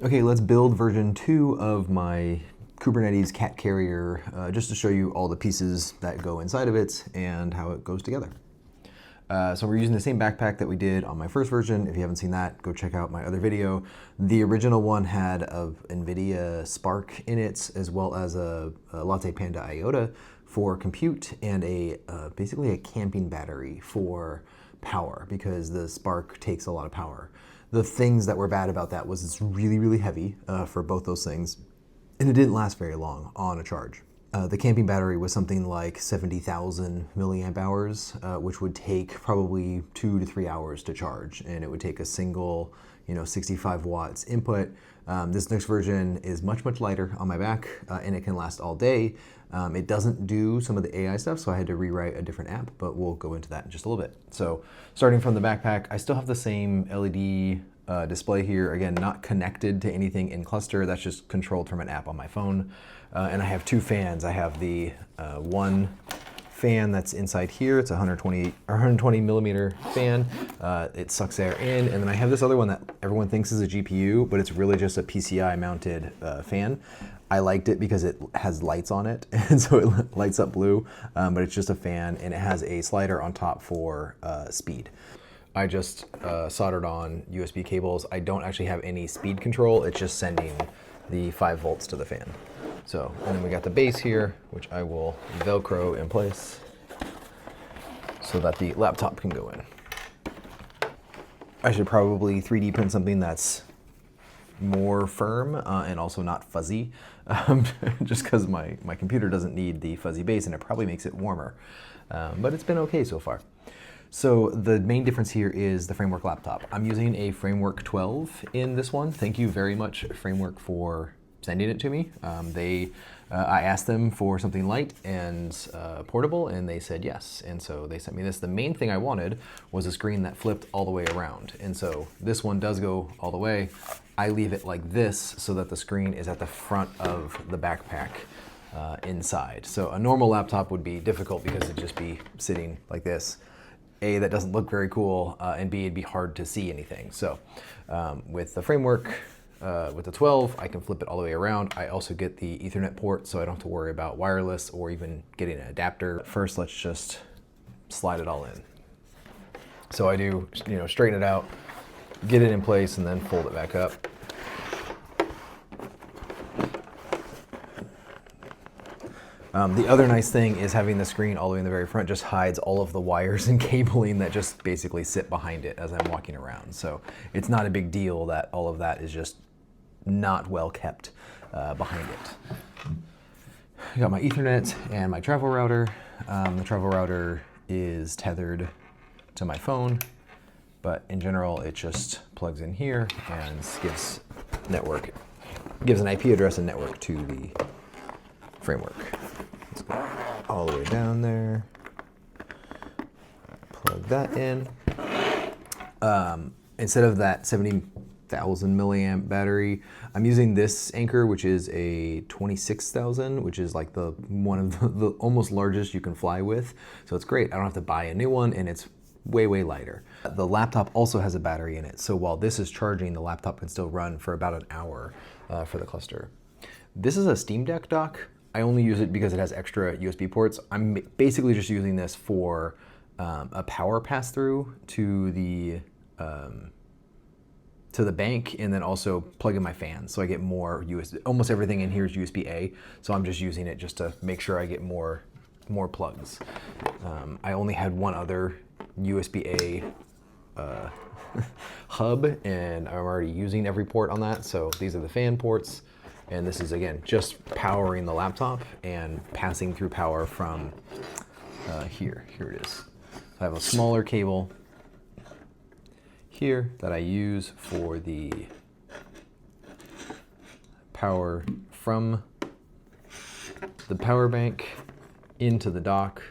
Okay, let's build version 2 of my Kubernetes cat carrier just to show you all the pieces that go inside of it and how it goes together. So we're using the same backpack that we did on my first version. If you haven't seen that, go check out my other video. The original one had a NVIDIA Spark in it, as well as a Latte Panda IOTA for compute and basically a camping battery for power, because the Spark takes a lot of power. The things that were bad about that was it's really, really heavy for both those things, and it didn't last very long on a charge. The camping battery was something like 70,000 milliamp hours, which would take probably 2 to 3 hours to charge, and it would take a single 65 watts input. This next version is much, much lighter on my back, and it can last all day. It doesn't do some of the AI stuff, so I had to rewrite a different app, but we'll go into that in just a little bit. So starting from the backpack, I still have the same LED display here. Again, not connected to anything in cluster. That's just controlled from an app on my phone. And I have two fans. I have the one fan that's inside here. It's a 120 millimeter fan. It sucks air in. And then I have this other one that everyone thinks is a GPU, but it's really just a PCI mounted fan. I liked it because it has lights on it, and so it lights up blue, but it's just a fan, and it has a slider on top for speed. I just soldered on USB cables. I don't actually have any speed control. It's just sending the 5 volts to the fan. So, and then we got the base here, which I will Velcro in place so that the laptop can go in. I should probably 3D print something that's more firm and also not fuzzy, just because my computer doesn't need the fuzzy base, and it probably makes it warmer. But it's been okay so far. So the main difference here is the Framework laptop. I'm using a Framework 12 in this one. Thank you very much, Framework, for sending it to me. I asked them for something light and portable, and they said yes. And so they sent me this. The main thing I wanted was a screen that flipped all the way around. And so this one does go all the way. I leave it like this so that the screen is at the front of the backpack inside. So a normal laptop would be difficult because it'd just be sitting like this. A, that doesn't look very cool, and B, it'd be hard to see anything. So with the Framework, with the 12, I can flip it all the way around. I also get the Ethernet port, so I don't have to worry about wireless or even getting an adapter. First, let's just slide it all in. So I do, straighten it out, get it in place, and then fold it back up. The other nice thing is having the screen all the way in the very front just hides all of the wires and cabling that just basically sit behind it as I'm walking around. So it's not a big deal that all of that is just not well kept behind it. I got my Ethernet and my travel router. The travel router is tethered to my phone, but in general it just plugs in here and gives an IP address and network to the Framework. Let's go all the way down there. Plug that in. Instead of that 70,000 milliamp battery, I'm using this Anker, which is a 26,000, which is like one of the almost largest you can fly with. So it's great. I don't have to buy a new one, and it's way, way lighter. The laptop also has a battery in it. So while this is charging, the laptop can still run for about an hour for the cluster. This is a Steam Deck dock. I only use it because it has extra USB ports. I'm basically just using this for a power pass-through to the bank, and then also plug in my fan. So I get more USB. Almost everything in here is USB-A, so I'm just using it just to make sure I get more plugs. I only had one other USB-A hub, and I'm already using every port on that. So these are the fan ports. And this is, again, just powering the laptop and passing through power from here. Here it is. I have a smaller cable here that I use for the power from the power bank into the dock,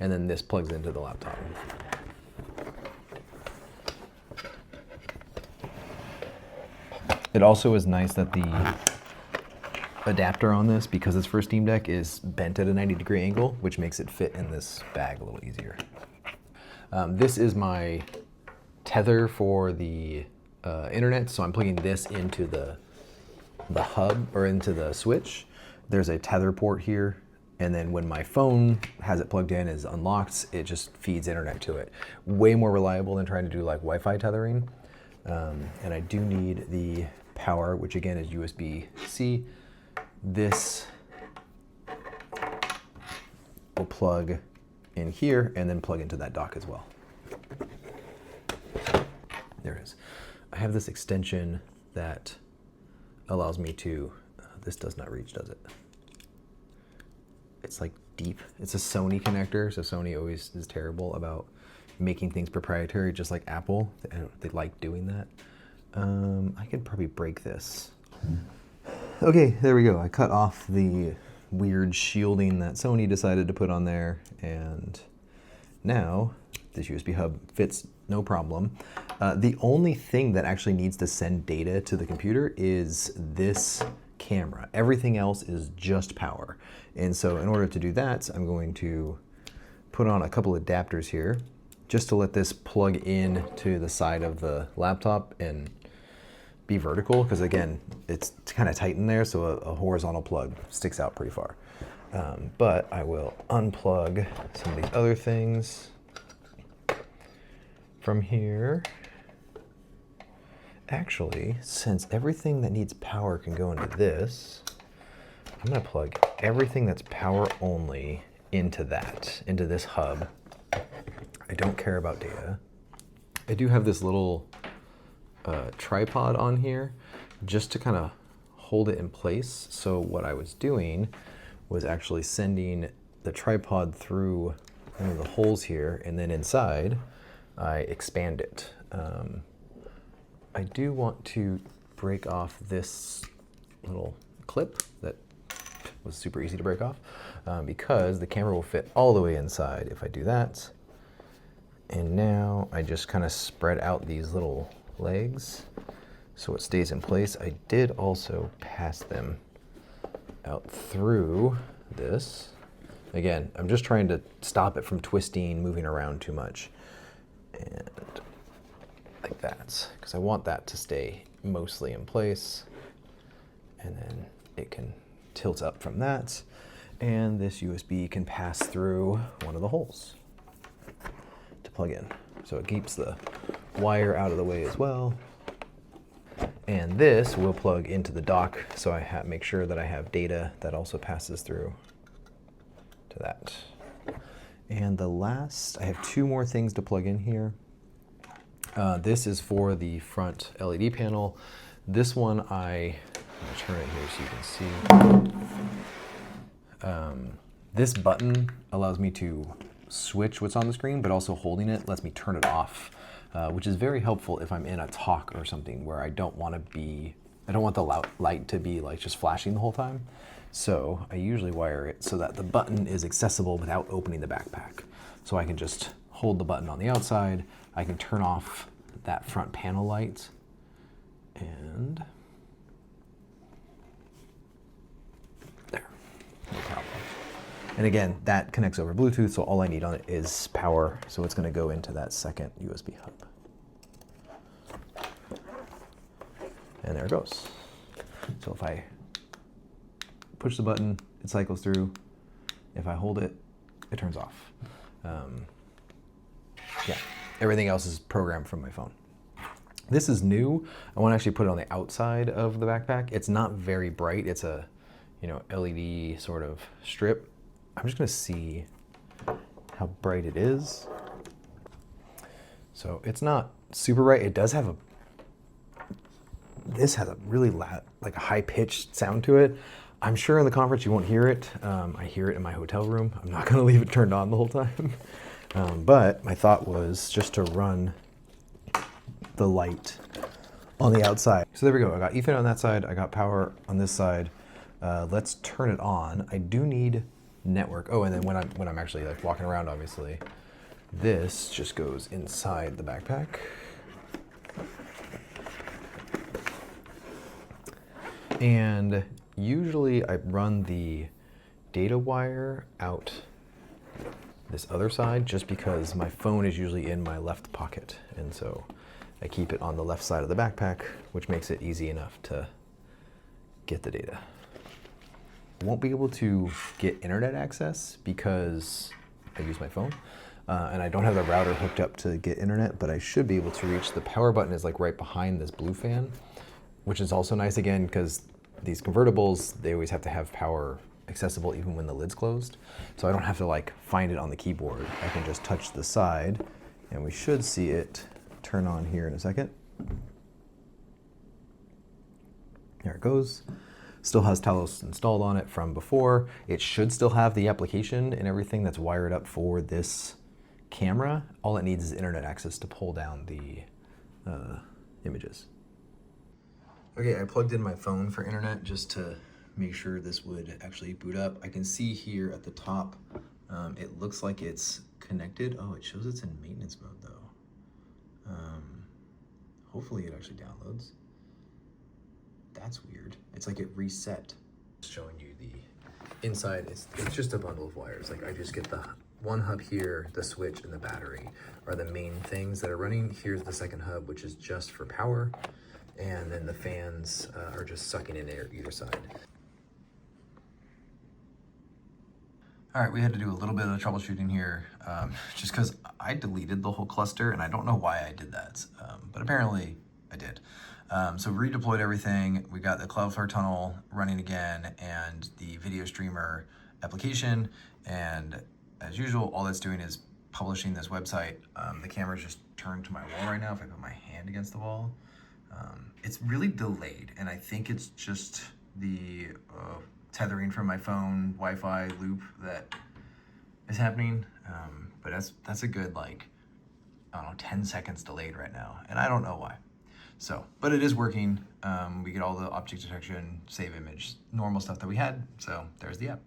and then this plugs into the laptop. It also is nice that the adapter on this, because it's for Steam Deck, is bent at a 90-degree angle, which makes it fit in this bag a little easier. This is my tether for the internet, so I'm plugging this into the hub or into the switch. There's a tether port here, and then when my phone has it plugged in, is unlocked, it just feeds internet to it. Way more reliable than trying to do like Wi-Fi tethering. And I do need the power, which again is USB-C. This will plug in here and then plug into that dock as well. There it is. I have this extension that allows me to, this does not reach, does it? It's like deep. It's a Sony connector, so Sony always is terrible about making things proprietary, just like Apple. They like doing that. I could probably break this. Okay, there we go. I cut off the weird shielding that Sony decided to put on there, and now this USB hub fits no problem. The only thing that actually needs to send data to the computer is this camera. Everything else is just power. And so in order to do that, I'm going to put on a couple adapters here just to let this plug in to the side of the laptop and be vertical, because again, it's kind of tight in there, so a horizontal plug sticks out pretty far. But I will unplug some of these other things from here. Actually, since everything that needs power can go into this, I'm gonna plug everything that's power only into this hub. I don't care about data. I do have this little tripod on here just to kind of hold it in place. So what I was doing was actually sending the tripod through one of the holes here, and then inside I expand it. I do want to break off this little clip that was super easy to break off, because the camera will fit all the way inside if I do that. And now I just kind of spread out these little legs so it stays in place. I did also pass them out through this. Again, I'm just trying to stop it from twisting, moving around too much. And like that, because I want that to stay mostly in place. And then it can tilt up from that. And this USB can pass through one of the holes to plug in. So it keeps the wire out of the way as well. And this will plug into the dock, so I make sure that I have data that also passes through to that. And the last, I have two more things to plug in here. This is for the front LED panel. This one, I'm gonna turn it here so you can see. This button allows me to switch what's on the screen, but also holding it lets me turn it off, which is very helpful if I'm in a talk or something where I don't want the light to be like just flashing the whole time. So I usually wire it so that the button is accessible without opening the backpack. So I can just hold the button on the outside. I can turn off that front panel light, and there, no problem. And again, that connects over Bluetooth, so all I need on it is power, so it's gonna go into that second USB hub. And there it goes. So if I push the button, it cycles through. If I hold it, it turns off. Yeah, everything else is programmed from my phone. This is new. I want to actually put it on the outside of the backpack. It's not very bright. It's a, LED sort of strip. I'm just going to see how bright it is. So it's not super bright. It does have this has a really loud, like a high-pitched sound to it. I'm sure in the conference you won't hear it. I hear it in my hotel room. I'm not going to leave it turned on the whole time. But my thought was just to run the light on the outside. So there we go. I got Ethernet on that side. I got power on this side. Let's turn it on. I do need network. Oh, and then when I'm actually like walking around, obviously, this just goes inside the backpack. And usually I run the data wire out this other side just because my phone is usually in my left pocket. And so I keep it on the left side of the backpack, which makes it easy enough to get the data. I won't be able to get internet access because I use my phone, and I don't have the router hooked up to get internet, but I should be able to reach. The power button is like right behind this blue fan, which is also nice again because these convertibles, they always have to have power accessible even when the lid's closed. So I don't have to like find it on the keyboard. I can just touch the side and we should see it turn on here in a second. There it goes. Still has Talos installed on it from before. It should still have the application and everything that's wired up for this camera. All it needs is internet access to pull down the images. Okay, I plugged in my phone for internet just to make sure this would actually boot up. I can see here at the top, it looks like it's connected. Oh, it shows it's in maintenance mode though. Hopefully it actually downloads. That's weird. It's like it reset. Showing you the inside, it's just a bundle of wires. Like I just get the one hub here, the switch and the battery are the main things that are running. Here's the second hub, which is just for power. And then the fans are just sucking in air either side. All right, we had to do a little bit of troubleshooting here just because I deleted the whole cluster and I don't know why I did that, but apparently I did. So we redeployed everything. We got the Cloudflare tunnel running again and the video streamer application. And as usual, all that's doing is publishing this website. The camera's just turned to my wall right now if I put my hand against the wall. It's really delayed, and I think it's just the tethering from my phone Wi-Fi loop that is happening. But that's a good, like, I don't know, 10 seconds delayed right now, and I don't know why. So, but it is working. We get all the object detection, save image, normal stuff that we had. So there's the app.